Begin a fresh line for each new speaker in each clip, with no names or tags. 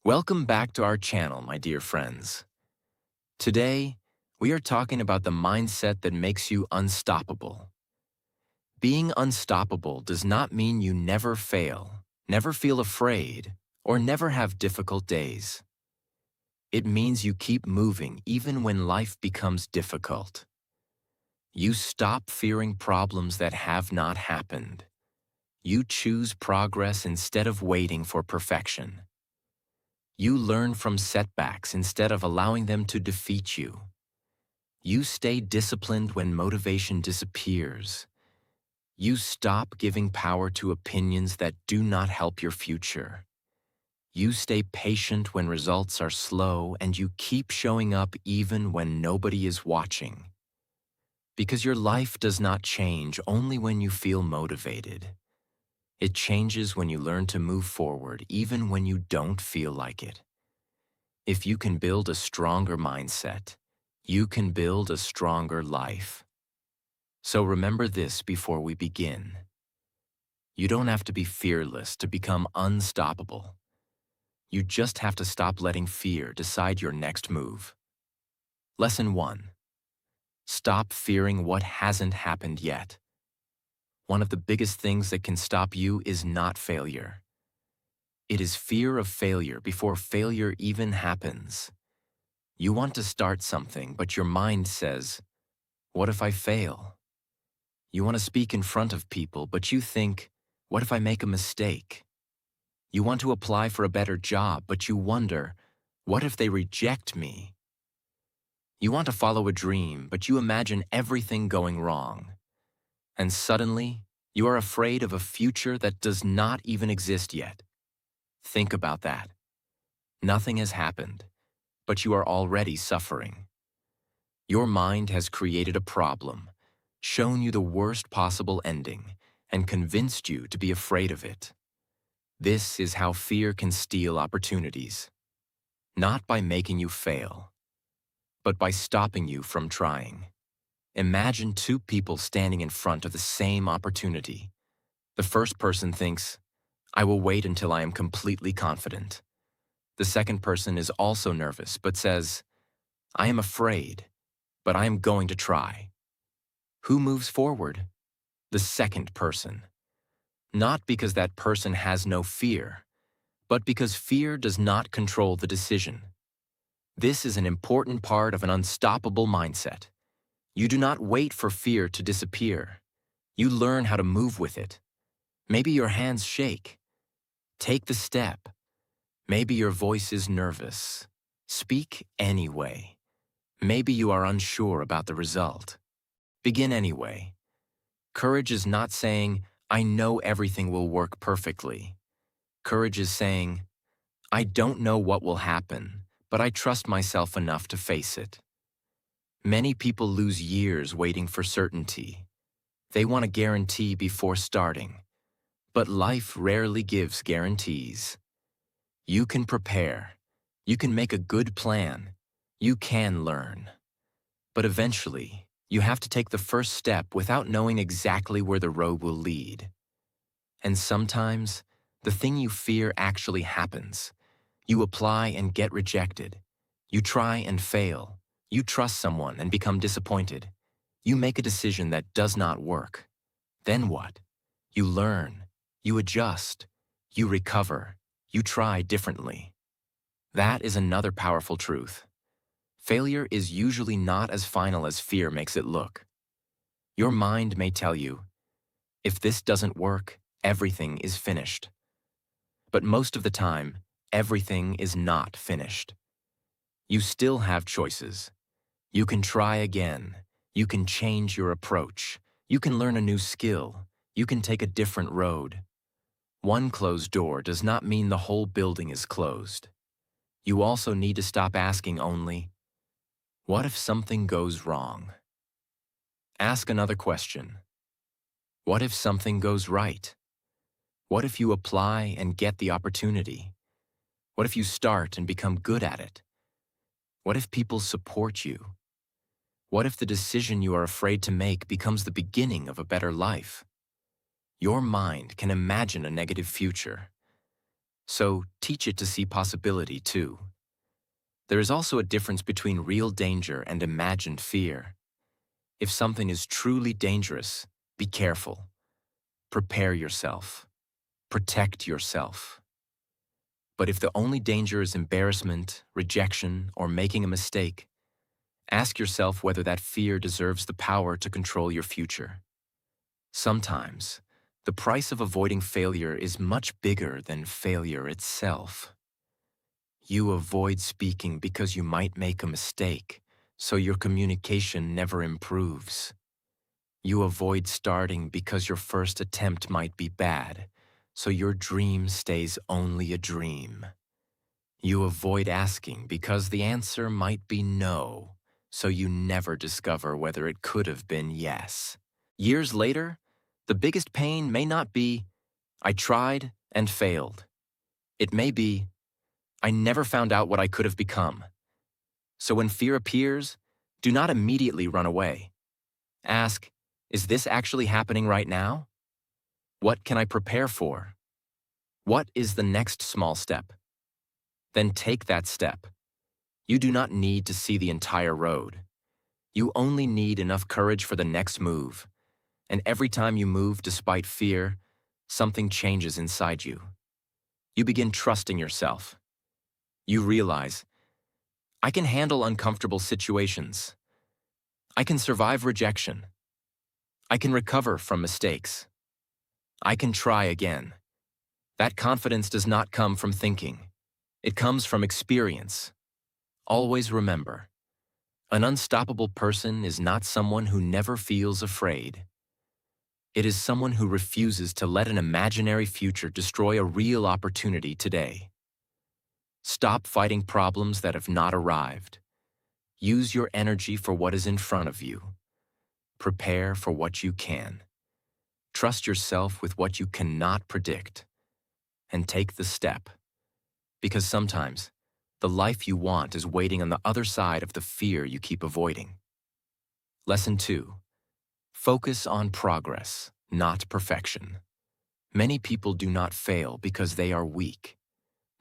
Welcome back to our channel, my dear friends. Today, we are talking about the mindset that makes you unstoppable. Being unstoppable does not mean you never fail, never feel afraid, or never have difficult days. It means you keep moving even when life becomes difficult. You stop fearing problems that have not happened. You choose progress instead of waiting for perfection. You learn from setbacks instead of allowing them to defeat you. You stay disciplined when motivation disappears. You stop giving power to opinions that do not help your future. You stay patient when results are slow, and you keep showing up even when nobody is watching. Because your life does not change only when you feel motivated. It changes when you learn to move forward even when you don't feel like it. If you can build a stronger mindset, you can build a stronger life. So remember this before we begin. You don't have to be fearless to become unstoppable. You just have to stop letting fear decide your next move. Lesson 1. Stop fearing what hasn't happened yet. One of the biggest things that can stop you is not failure. It is fear of failure before failure even happens. You want to start something, but your mind says, "What if I fail?" You want to speak in front of people, but you think, "What if I make a mistake?" You want to apply for a better job, but you wonder, "What if they reject me?" You want to follow a dream, but you imagine everything going wrong. And suddenly, you are afraid of a future that does not even exist yet. Think about that. Nothing has happened, but you are already suffering. Your mind has created a problem, shown you the worst possible ending, and convinced you to be afraid of it. This is how fear can steal opportunities. Not by making you fail, but by stopping you from trying. Imagine two people standing in front of the same opportunity. The first person thinks, "I will wait until I am completely confident." The second person is also nervous, but says, "I am afraid, but I am going to try." Who moves forward? The second person. Not because that person has no fear, but because fear does not control the decision. This is an important part of an unstoppable mindset. You do not wait for fear to disappear. You learn how to move with it. Maybe your hands shake. Take the step. Maybe your voice is nervous. Speak anyway. Maybe you are unsure about the result. Begin anyway. Courage is not saying, "I know everything will work perfectly." Courage is saying, "I don't know what will happen, but I trust myself enough to face it." Many people lose years waiting for certainty. They want a guarantee before starting. But life rarely gives guarantees. You can prepare. You can make a good plan. You can learn. But eventually, you have to take the first step without knowing exactly where the road will lead. And sometimes, the thing you fear actually happens. You apply and get rejected. You try and fail. You trust someone and become disappointed. You make a decision that does not work. Then what? You learn. You adjust. You recover. You try differently. That is another powerful truth. Failure is usually not as final as fear makes it look. Your mind may tell you, "If this doesn't work, everything is finished." But most of the time, everything is not finished. You still have choices. You can try again. You can change your approach. You can learn a new skill. You can take a different road. One closed door does not mean the whole building is closed. You also need to stop asking only, "What if something goes wrong?" Ask another question. What if something goes right? What if you apply and get the opportunity? What if you start and become good at it? What if people support you? What if the decision you are afraid to make becomes the beginning of a better life? Your mind can imagine a negative future. So teach it to see possibility too. There is also a difference between real danger and imagined fear. If something is truly dangerous, be careful. Prepare yourself. Protect yourself. But if the only danger is embarrassment, rejection, or making a mistake, ask yourself whether that fear deserves the power to control your future. Sometimes, the price of avoiding failure is much bigger than failure itself. You avoid speaking because you might make a mistake, so your communication never improves. You avoid starting because your first attempt might be bad, so your dream stays only a dream. You avoid asking because the answer might be no, so you never discover whether it could have been yes. Years later, the biggest pain may not be, I tried and failed. It may be, I never found out what I could have become. So when fear appears, do not immediately run away. Ask, is this actually happening right now? What can I prepare for? What is the next small step? Then take that step. You do not need to see the entire road. You only need enough courage for the next move. And every time you move despite fear, something changes inside you. You begin trusting yourself. You realize, I can handle uncomfortable situations. I can survive rejection. I can recover from mistakes. I can try again. That confidence does not come from thinking. It comes from experience. Always remember, an unstoppable person is not someone who never feels afraid. It is someone who refuses to let an imaginary future destroy a real opportunity today. Stop fighting problems that have not arrived. Use your energy for what is in front of you. Prepare for what you can. Trust yourself with what you cannot predict. And take the step. Because sometimes, the life you want is waiting on the other side of the fear you keep avoiding. Lesson 2. Focus on progress, not perfection. Many people do not fail because they are weak.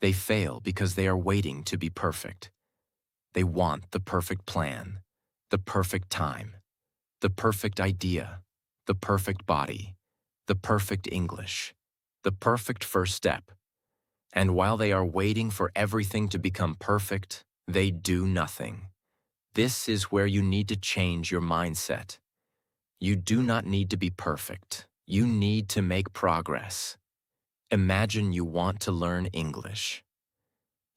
They fail because they are waiting to be perfect. They want the perfect plan, the perfect time, the perfect idea, the perfect body, the perfect English, the perfect first step. And while they are waiting for everything to become perfect, they do nothing. This is where you need to change your mindset. You do not need to be perfect. You need to make progress. Imagine you want to learn English.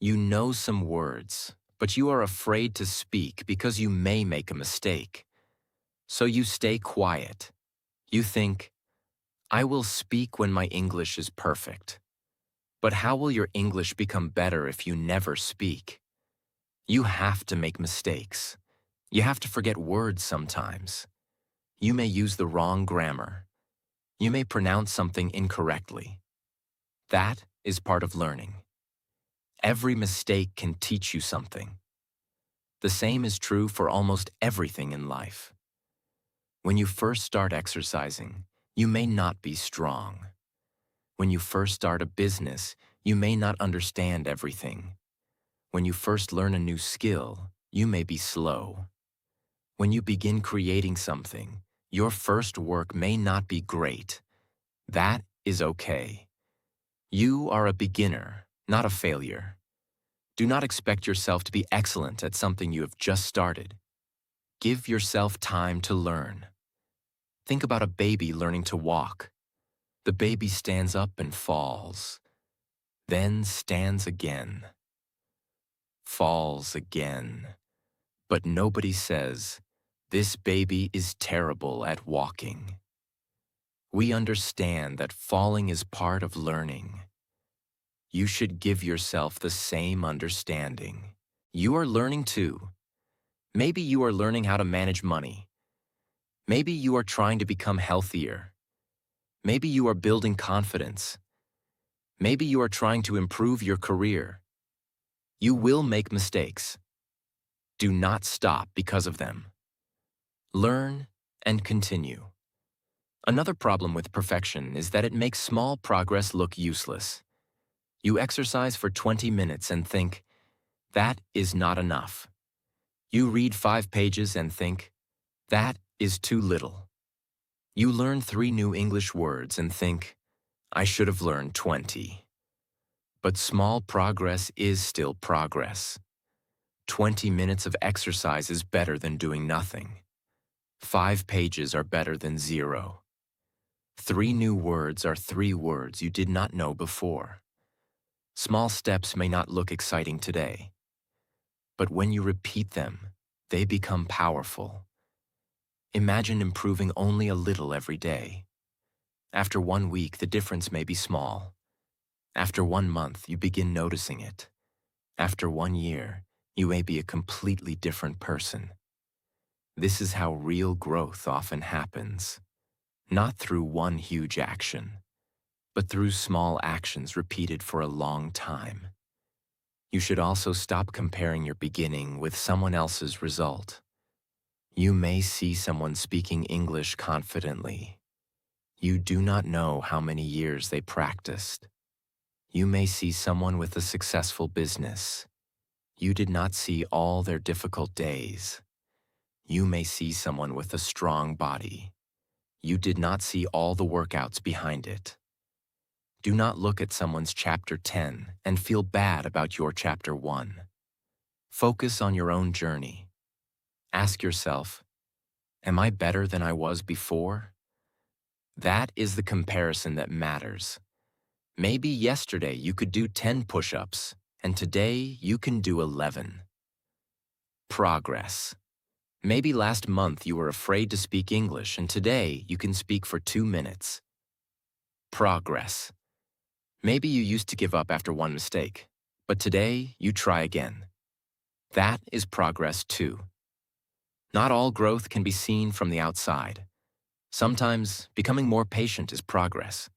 You know some words, but you are afraid to speak because you may make a mistake. So you stay quiet. You think, I will speak when my English is perfect. But how will your English become better if you never speak? You have to make mistakes. You have to forget words sometimes. You may use the wrong grammar. You may pronounce something incorrectly. That is part of learning. Every mistake can teach you something. The same is true for almost everything in life. When you first start exercising, you may not be strong. When you first start a business, you may not understand everything. When you first learn a new skill, you may be slow. When you begin creating something, your first work may not be great. That is okay. You are a beginner, not a failure. Do not expect yourself to be excellent at something you have just started. Give yourself time to learn. Think about a baby learning to walk. The baby stands up and falls, then stands again, falls again. But nobody says, this baby is terrible at walking. We understand that falling is part of learning. You should give yourself the same understanding. You are learning too. Maybe you are learning how to manage money. Maybe you are trying to become healthier. Maybe you are building confidence. Maybe you are trying to improve your career. You will make mistakes. Do not stop because of them. Learn and continue. Another problem with perfection is that it makes small progress look useless. You exercise for 20 minutes and think, that is not enough. You read 5 pages and think, that is too little. You learn 3 new English words and think, I should have learned 20. But small progress is still progress. 20 minutes of exercise is better than doing nothing. 5 pages are better than 0. 3 new words are 3 words you did not know before. Small steps may not look exciting today, but when you repeat them, they become powerful. Imagine improving only a little every day. After 1 week, the difference may be small. After 1 month, you begin noticing it. After 1 year, you may be a completely different person. This is how real growth often happens. Not through one huge action, but through small actions repeated for a long time. You should also stop comparing your beginning with someone else's result. You may see someone speaking English confidently. You do not know how many years they practiced. You may see someone with a successful business. You did not see all their difficult days. You may see someone with a strong body. You did not see all the workouts behind it. Do not look at someone's chapter 10 and feel bad about your chapter 1. Focus on your own journey. Ask yourself, am I better than I was before? That is the comparison that matters. Maybe yesterday you could do 10 push-ups, and today you can do 11. Progress. Maybe last month you were afraid to speak English, and today you can speak for 2 minutes. Progress. Maybe you used to give up after 1 mistake, but today you try again. That is progress too. Not all growth can be seen from the outside. Sometimes becoming more patient is progress.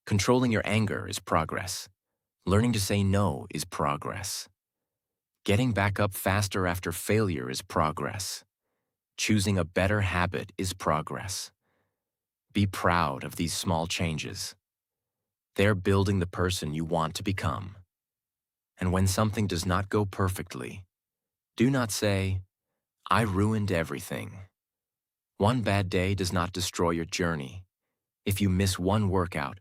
Controlling your anger is progress. Learning to say no is progress. Getting back up faster after failure is progress. Choosing a better habit is progress. Be proud of these small changes. They're building the person you want to become. And when something does not go perfectly, do not say, I ruined everything. One bad day does not destroy your journey. If you miss 1 workout,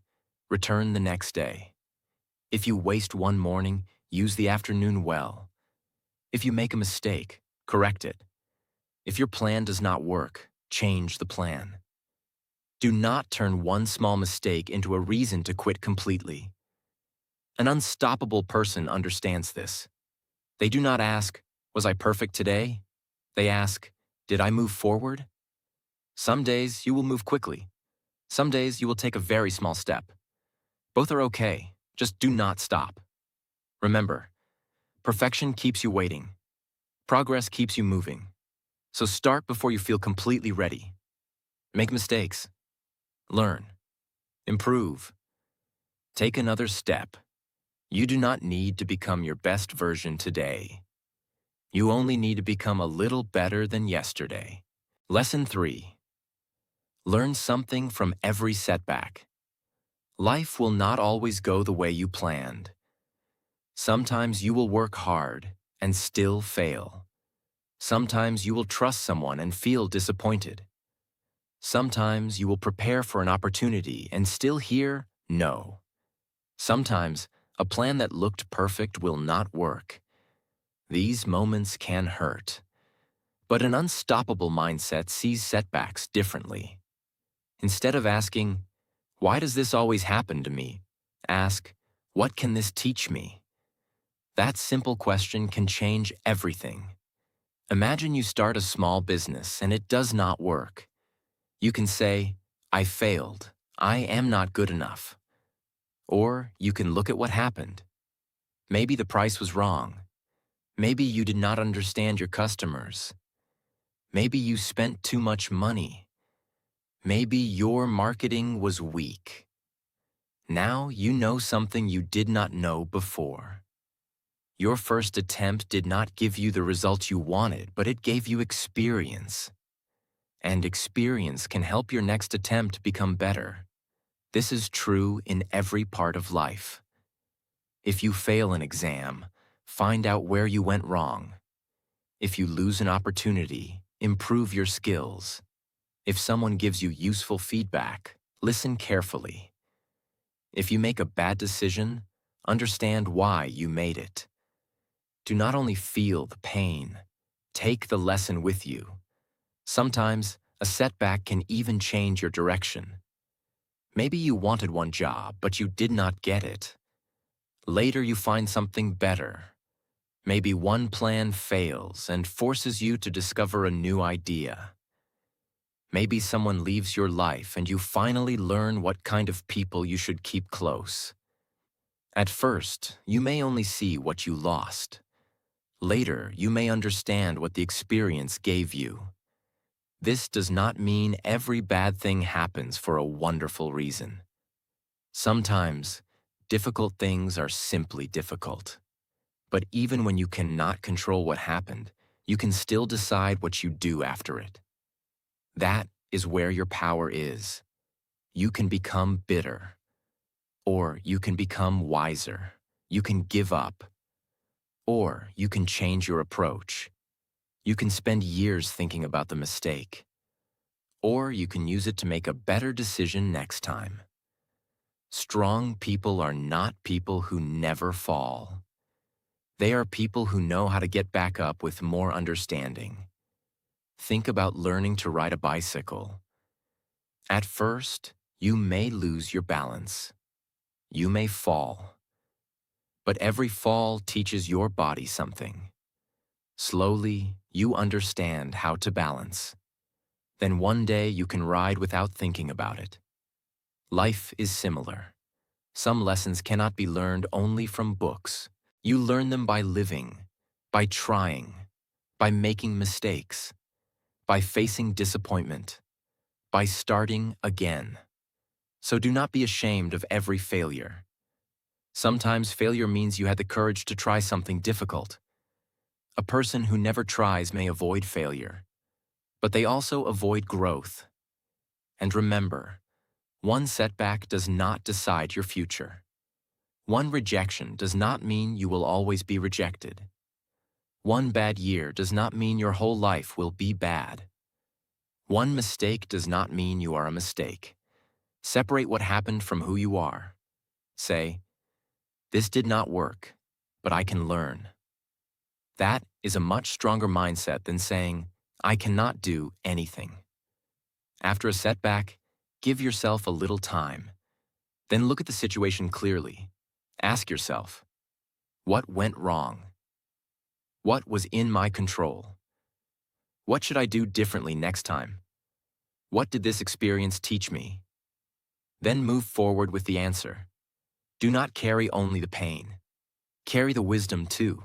return the next day. If you waste 1 morning, use the afternoon well. If you make a mistake, correct it. If your plan does not work, change the plan. Do not turn 1 small mistake into a reason to quit completely. An unstoppable person understands this. They do not ask, was I perfect today? They ask, did I move forward? Some days you will move quickly. Some days you will take a very small step. Both are okay, just do not stop. Remember, perfection keeps you waiting. Progress keeps you moving. So start before you feel completely ready. Make mistakes. Learn. Improve. Take another step. You do not need to become your best version today. You only need to become a little better than yesterday. Lesson 3. Learn something from every setback. Life will not always go the way you planned. Sometimes you will work hard and still fail. Sometimes you will trust someone and feel disappointed. Sometimes you will prepare for an opportunity and still hear no. Sometimes a plan that looked perfect will not work. These moments can hurt. But an unstoppable mindset sees setbacks differently. Instead of asking, why does this always happen to me? Ask, what can this teach me? That simple question can change everything. Imagine you start a small business and it does not work. You can say, I failed. I am not good enough. Or you can look at what happened. Maybe the price was wrong. Maybe you did not understand your customers. Maybe you spent too much money. Maybe your marketing was weak. Now you know something you did not know before. Your first attempt did not give you the results you wanted, but it gave you experience. And experience can help your next attempt become better. This is true in every part of life. If you fail an exam, find out where you went wrong. If you lose an opportunity, improve your skills. If someone gives you useful feedback, listen carefully. If you make a bad decision, understand why you made it. Do not only feel the pain, take the lesson with you. Sometimes, a setback can even change your direction. Maybe you wanted one job, but you did not get it. Later you find something better. Maybe one plan fails and forces you to discover a new idea. Maybe someone leaves your life and you finally learn what kind of people you should keep close. At first, you may only see what you lost. Later, you may understand what the experience gave you. This does not mean every bad thing happens for a wonderful reason. Sometimes, difficult things are simply difficult. But even when you cannot control what happened, you can still decide what you do after it. That is where your power is. You can become bitter. Or you can become wiser. You can give up. Or you can change your approach. You can spend years thinking about the mistake. Or you can use it to make a better decision next time. Strong people are not people who never fall. They are people who know how to get back up with more understanding. Think about learning to ride a bicycle. At first, you may lose your balance. You may fall. But every fall teaches your body something. Slowly, you understand how to balance. Then one day you can ride without thinking about it. Life is similar. Some lessons cannot be learned only from books. You learn them by living, by trying, by making mistakes, by facing disappointment, by starting again. So do not be ashamed of every failure. Sometimes failure means you had the courage to try something difficult. A person who never tries may avoid failure, but they also avoid growth. And remember, one setback does not decide your future. One rejection does not mean you will always be rejected. One bad year does not mean your whole life will be bad. One mistake does not mean you are a mistake. Separate what happened from who you are. Say, "This did not work, but I can learn." That is a much stronger mindset than saying, "I cannot do anything." After a setback, give yourself a little time. Then look at the situation clearly. Ask yourself, what went wrong? What was in my control? What should I do differently next time? What did this experience teach me? Then move forward with the answer. Do not carry only the pain. Carry the wisdom too.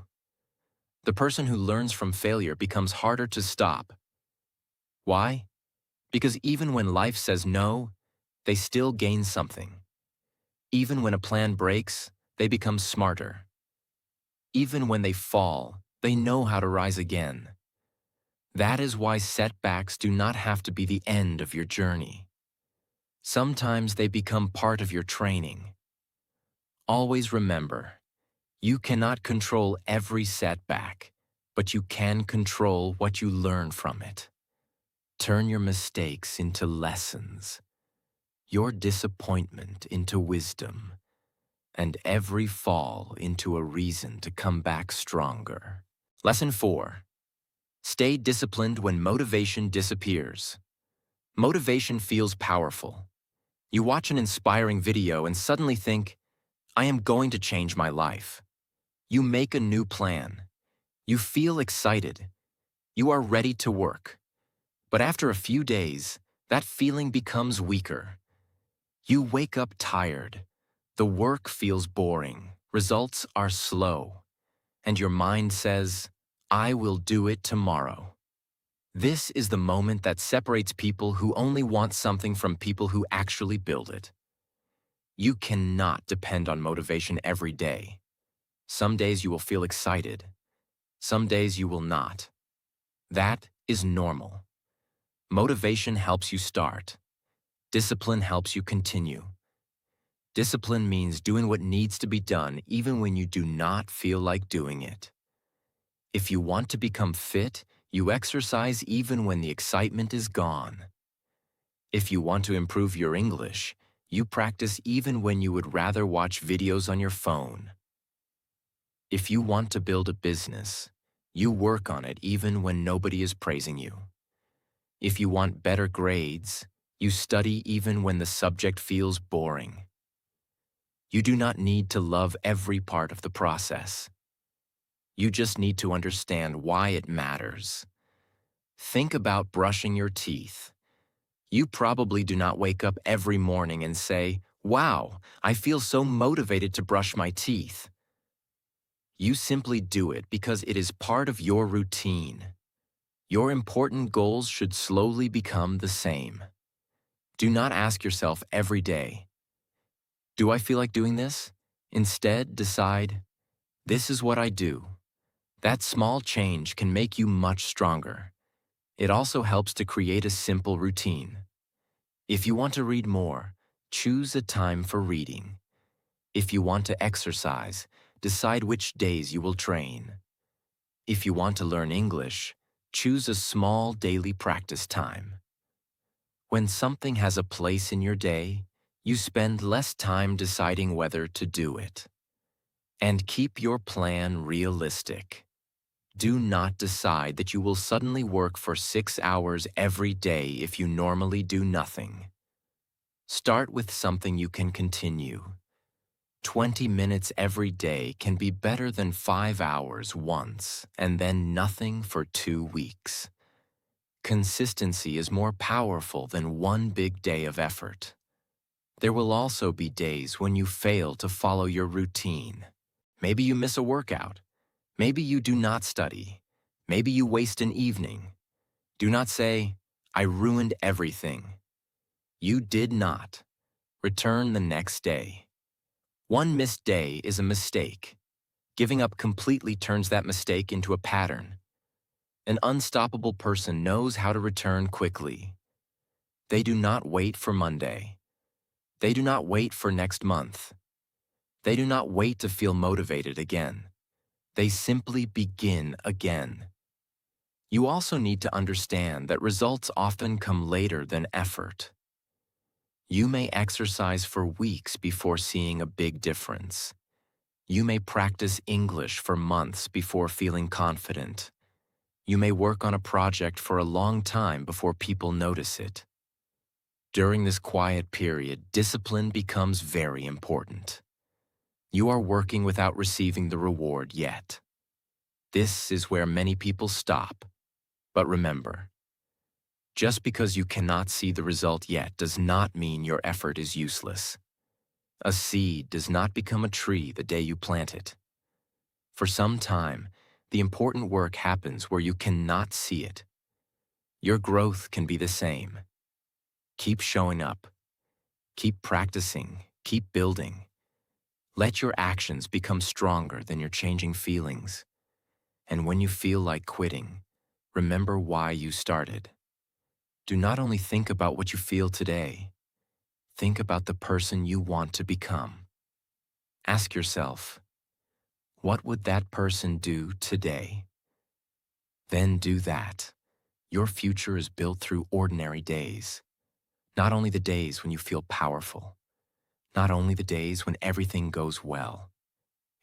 The person who learns from failure becomes harder to stop. Why? Because even when life says no, they still gain something. Even when a plan breaks, they become smarter. Even when they fall, they know how to rise again. That is why setbacks do not have to be the end of your journey. Sometimes they become part of your training. Always remember, you cannot control every setback, but you can control what you learn from it. Turn your mistakes into lessons, your disappointment into wisdom, and every fall into a reason to come back stronger. Lesson 4. Stay disciplined when motivation disappears. Motivation feels powerful. You watch an inspiring video and suddenly think, "I am going to change my life." You make a new plan. You feel excited. You are ready to work. But after a few days, that feeling becomes weaker. You wake up tired. The work feels boring. Results are slow. And your mind says, "I will do it tomorrow." This is the moment that separates people who only want something from people who actually build it. You cannot depend on motivation every day. Some days you will feel excited. Some days you will not. That is normal. Motivation helps you start. Discipline helps you continue. Discipline means doing what needs to be done even when you do not feel like doing it. If you want to become fit, you exercise even when the excitement is gone. If you want to improve your English, you practice even when you would rather watch videos on your phone. If you want to build a business, you work on it even when nobody is praising you. If you want better grades, you study even when the subject feels boring. You do not need to love every part of the process. You just need to understand why it matters. Think about brushing your teeth. You probably do not wake up every morning and say, "Wow, I feel so motivated to brush my teeth." You simply do it because it is part of your routine. Your important goals should slowly become the same. Do not ask yourself every day, "Do I feel like doing this?" Instead, decide, "This is what I do." That small change can make you much stronger. It also helps to create a simple routine. If you want to read more, choose a time for reading. If you want to exercise, decide which days you will train. If you want to learn English, choose a small daily practice time. When something has a place in your day, you spend less time deciding whether to do it. And keep your plan realistic. Do not decide that you will suddenly work for 6 hours every day if you normally do nothing. Start with something you can continue. 20 minutes every day can be better than 5 hours once, and then nothing for 2 weeks. Consistency is more powerful than one big day of effort. There will also be days when you fail to follow your routine. Maybe you miss a workout. Maybe you do not study. Maybe you waste an evening. Do not say, "I ruined everything." You did not. Return the next day. One missed day is a mistake. Giving up completely turns that mistake into a pattern. An unstoppable person knows how to return quickly. They do not wait for Monday. They do not wait for next month. They do not wait to feel motivated again. They simply begin again. You also need to understand that results often come later than effort. You may exercise for weeks before seeing a big difference. You may practice English for months before feeling confident. You may work on a project for a long time before people notice it. During this quiet period, discipline becomes very important. You are working without receiving the reward yet. This is where many people stop. But remember, just because you cannot see the result yet does not mean your effort is useless. A seed does not become a tree the day you plant it. For some time, the important work happens where you cannot see it. Your growth can be the same. Keep showing up. Keep practicing. Keep building. Let your actions become stronger than your changing feelings. And when you feel like quitting, remember why you started. Do not only think about what you feel today. Think about the person you want to become. Ask yourself, what would that person do today? Then do that. Your future is built through ordinary days. Not only the days when you feel powerful. Not only the days when everything goes well.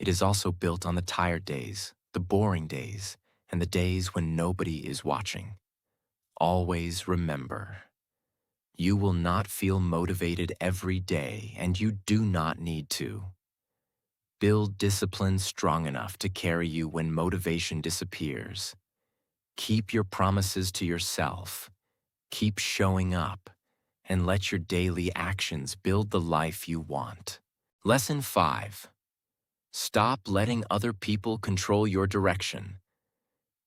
It is also built on the tired days, the boring days, and the days when nobody is watching. Always remember, you will not feel motivated every day, and you do not need to. Build discipline strong enough to carry you when motivation disappears. Keep your promises to yourself. Keep showing up, and let your daily actions build the life you want. Lesson 5. Stop letting other people control your direction.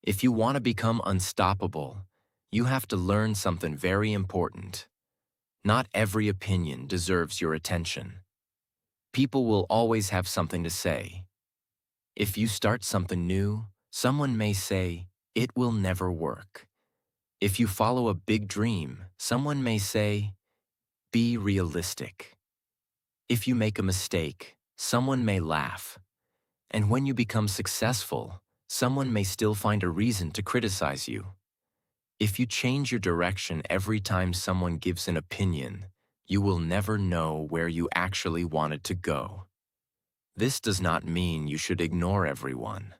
If you want to become unstoppable, you have to learn something very important. Not every opinion deserves your attention. People will always have something to say. If you start something new, someone may say, "It will never work." If you follow a big dream, someone may say, "Be realistic." If you make a mistake, someone may laugh. And when you become successful, someone may still find a reason to criticize you. If you change your direction every time someone gives an opinion, you will never know where you actually wanted to go. This does not mean you should ignore everyone.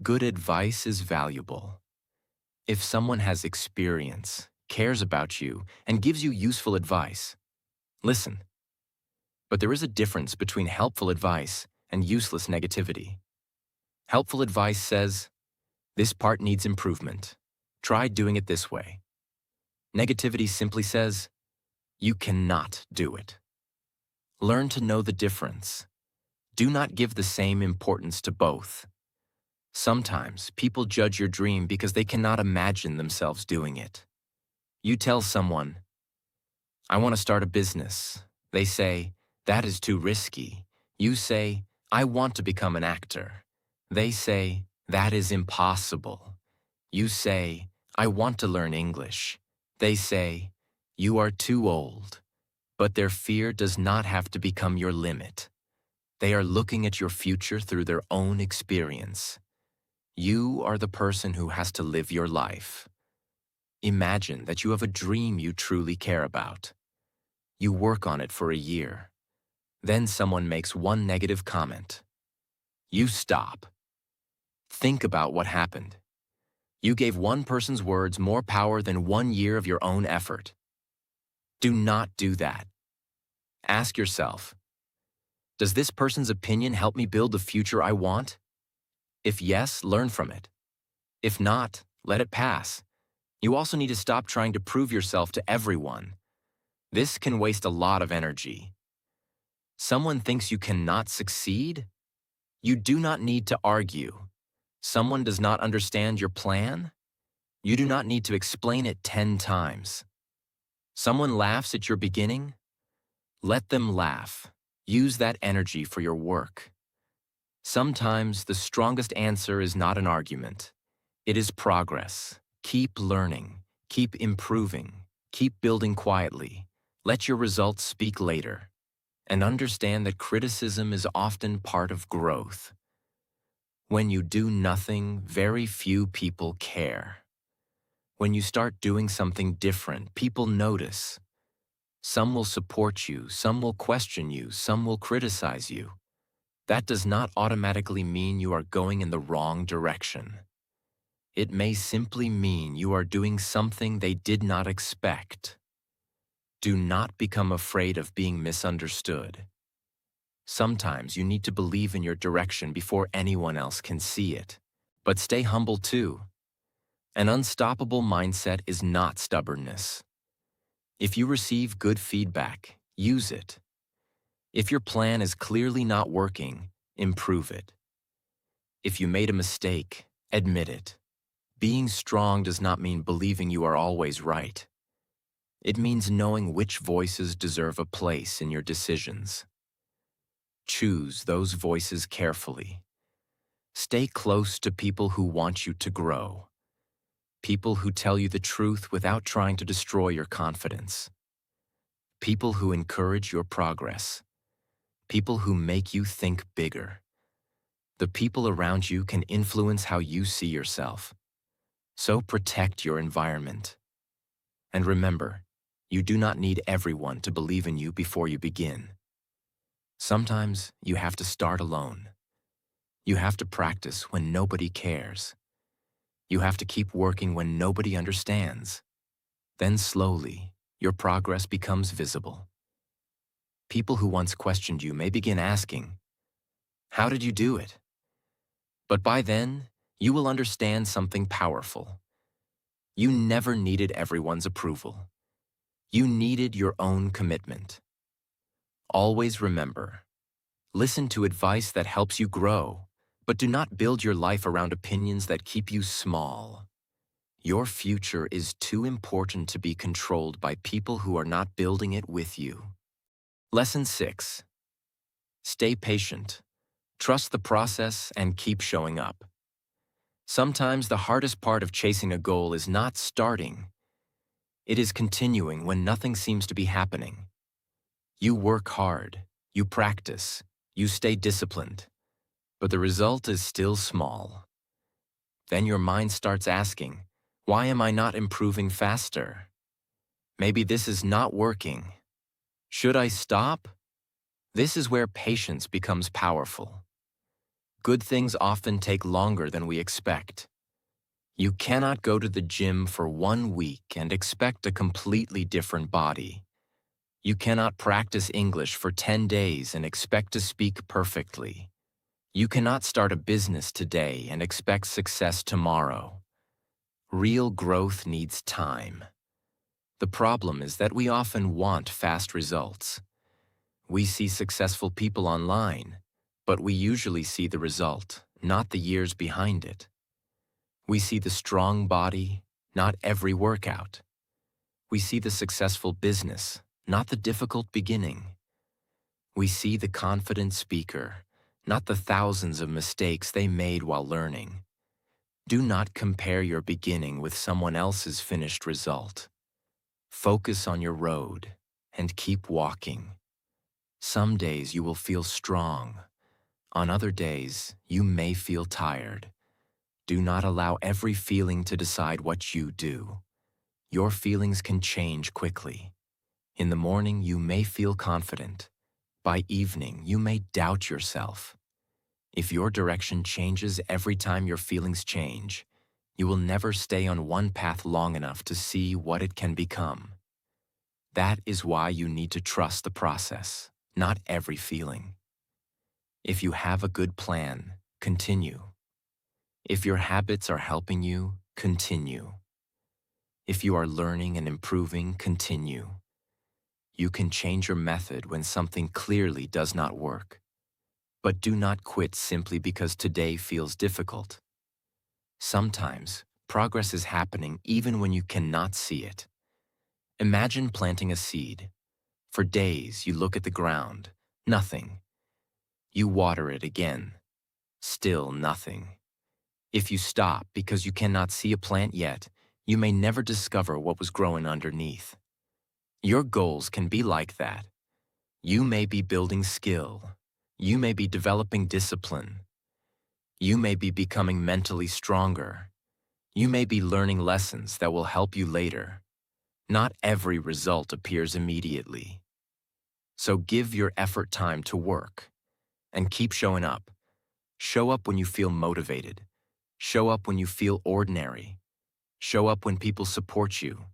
Good advice is valuable. If someone has experience, cares about you, and gives you useful advice, listen. But there is a difference between helpful advice and useless negativity. Helpful advice says, "This part needs improvement. Try doing it this way." Negativity simply says, "You cannot do it." Learn to know the difference. Do not give the same importance to both. Sometimes people judge your dream because they cannot imagine themselves doing it. You tell someone, "I want to start a business." They say, "That is too risky." You say, "I want to become an actor." They say, "That is impossible." You say, "I want to learn English." They say, "You are too old." But their fear does not have to become your limit. They are looking at your future through their own experience. You are the person who has to live your life. Imagine that you have a dream you truly care about. You work on it for a year. Then someone makes one negative comment. You stop. Think about what happened. You gave one person's words more power than 1 year of your own effort. Do not do that. Ask yourself, does this person's opinion help me build the future I want? If yes, learn from it. If not, let it pass. You also need to stop trying to prove yourself to everyone. This can waste a lot of energy. Someone thinks you cannot succeed? You do not need to argue. Someone does not understand your plan? You do not need to explain it 10 times. Someone laughs at your beginning? Let them laugh. Use that energy for your work. Sometimes the strongest answer is not an argument. It is progress. Keep learning. Keep improving. Keep building quietly. Let your results speak later. And understand that criticism is often part of growth. When you do nothing, very few people care. When you start doing something different, people notice. Some will support you, some will question you, some will criticize you. That does not automatically mean you are going in the wrong direction. It may simply mean you are doing something they did not expect. Do not become afraid of being misunderstood. Sometimes you need to believe in your direction before anyone else can see it. But stay humble too. An unstoppable mindset is not stubbornness. If you receive good feedback, use it. If your plan is clearly not working, improve it. If you made a mistake, admit it. Being strong does not mean believing you are always right. It means knowing which voices deserve a place in your decisions. Choose those voices carefully. Stay close to people who want you to grow. People who tell you the truth without trying to destroy your confidence. People who encourage your progress. People who make you think bigger. The people around you can influence how you see yourself. So protect your environment. And remember, you do not need everyone to believe in you before you begin. Sometimes you have to start alone. You have to practice when nobody cares. You have to keep working when nobody understands. Then slowly, your progress becomes visible. People who once questioned you may begin asking, "How did you do it?" But by then, you will understand something powerful. You never needed everyone's approval. You needed your own commitment. Always remember, listen to advice that helps you grow, but do not build your life around opinions that keep you small. Your future is too important to be controlled by people who are not building it with you. Lesson 6. Stay patient. Trust the process and keep showing up. Sometimes the hardest part of chasing a goal is not starting. It is continuing when nothing seems to be happening. You work hard, you practice, you stay disciplined, but the result is still small. Then your mind starts asking, why am I not improving faster? Maybe this is not working. Should I stop? This is where patience becomes powerful. Good things often take longer than we expect. You cannot go to the gym for 1 week and expect a completely different body. You cannot practice English for 10 days and expect to speak perfectly. You cannot start a business today and expect success tomorrow. Real growth needs time. The problem is that we often want fast results. We see successful people online, but we usually see the result, not the years behind it. We see the strong body, not every workout. We see the successful business, not the difficult beginning. We see the confident speaker, not the thousands of mistakes they made while learning. Do not compare your beginning with someone else's finished result. Focus on your road and keep walking. Some days you will feel strong. On other days, you may feel tired. Do not allow every feeling to decide what you do. Your feelings can change quickly. In the morning, you may feel confident. By evening, you may doubt yourself. If your direction changes every time your feelings change, you will never stay on one path long enough to see what it can become. That is why you need to trust the process, not every feeling. If you have a good plan, continue. If your habits are helping you, continue. If you are learning and improving, continue. You can change your method when something clearly does not work. But do not quit simply because today feels difficult. Sometimes, progress is happening even when you cannot see it. Imagine planting a seed. For days, you look at the ground, nothing. You water it again, still nothing. If you stop because you cannot see a plant yet, you may never discover what was growing underneath. Your goals can be like that. You may be building skill. You may be developing discipline. You may be becoming mentally stronger. You may be learning lessons that will help you later. Not every result appears immediately. So give your effort time to work and keep showing up. Show up when you feel motivated. Show up when you feel ordinary. Show up when people support you.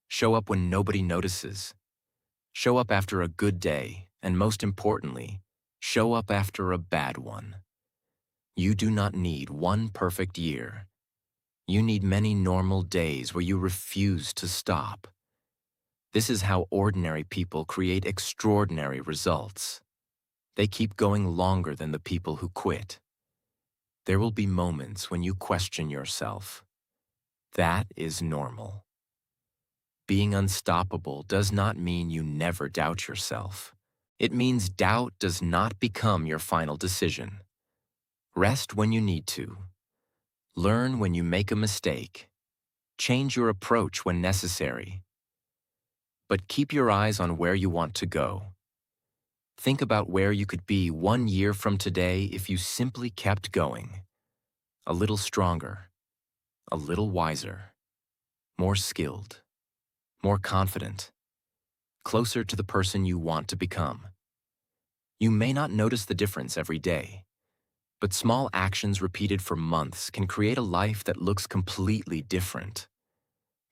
Show up when nobody notices. Show up after a good day, and most importantly, show up after a bad one. You do not need one perfect year. You need many normal days where you refuse to stop. This is how ordinary people create extraordinary results. They keep going longer than the people who quit. There will be moments when you question yourself. That is normal. Being unstoppable does not mean you never doubt yourself. It means doubt does not become your final decision. Rest when you need to. Learn when you make a mistake. Change your approach when necessary. But keep your eyes on where you want to go. Think about where you could be 1 year from today if you simply kept going. A little stronger, a little wiser, more skilled, more confident, closer to the person you want to become. You may not notice the difference every day, but small actions repeated for months can create a life that looks completely different.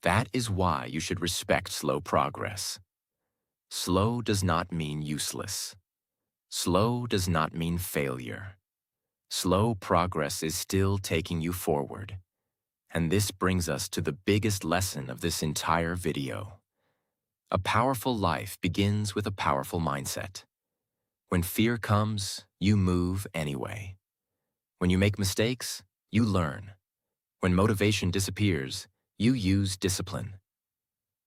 That is why you should respect slow progress. Slow does not mean useless. Slow does not mean failure. Slow progress is still taking you forward. And this brings us to the biggest lesson of this entire video. A powerful life begins with a powerful mindset. When fear comes, you move anyway. When you make mistakes, you learn. When motivation disappears, you use discipline.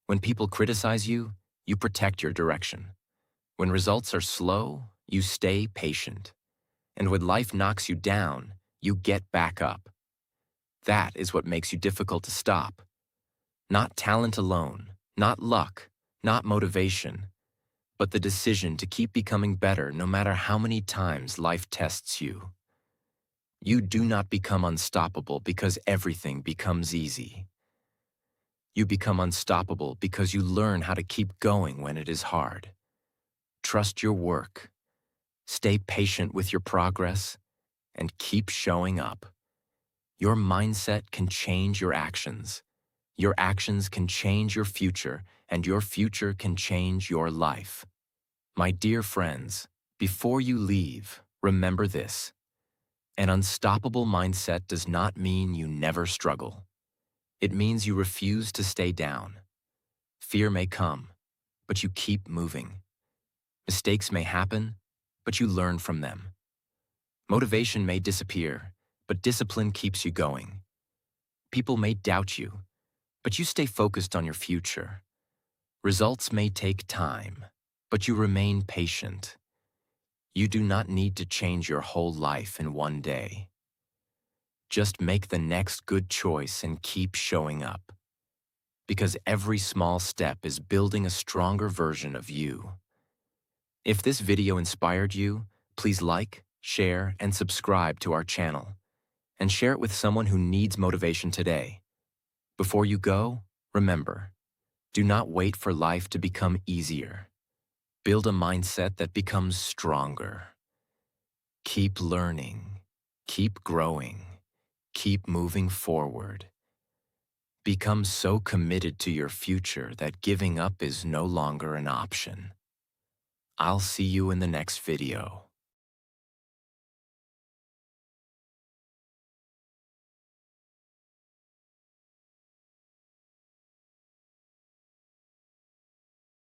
When people criticize you, you protect your direction. When results are slow, you stay patient. And when life knocks you down, you get back up. That is what makes you difficult to stop. Not talent alone, not luck, not motivation, but the decision to keep becoming better no matter how many times life tests you. You do not become unstoppable because everything becomes easy. You become unstoppable because you learn how to keep going when it is hard. Trust your work, stay patient with your progress, and keep showing up. Your mindset can change your actions. Your actions can change your future, and your future can change your life. My dear friends, before you leave, remember this. An unstoppable mindset does not mean you never struggle. It means you refuse to stay down. Fear may come, but you keep moving. Mistakes may happen, but you learn from them. Motivation may disappear, but discipline keeps you going. People may doubt you, but you stay focused on your future. Results may take time, but you remain patient. You do not need to change your whole life in one day. Just make the next good choice and keep showing up. Because every small step is building a stronger version of you. If this video inspired you, please like, share, and subscribe to our channel. And share it with someone who needs motivation today. Before you go, remember, do not wait for life to become easier. Build a mindset that becomes stronger. Keep learning, keep growing, keep moving forward. Become so committed to your future that giving up is no longer an option. I'll see you in the next video.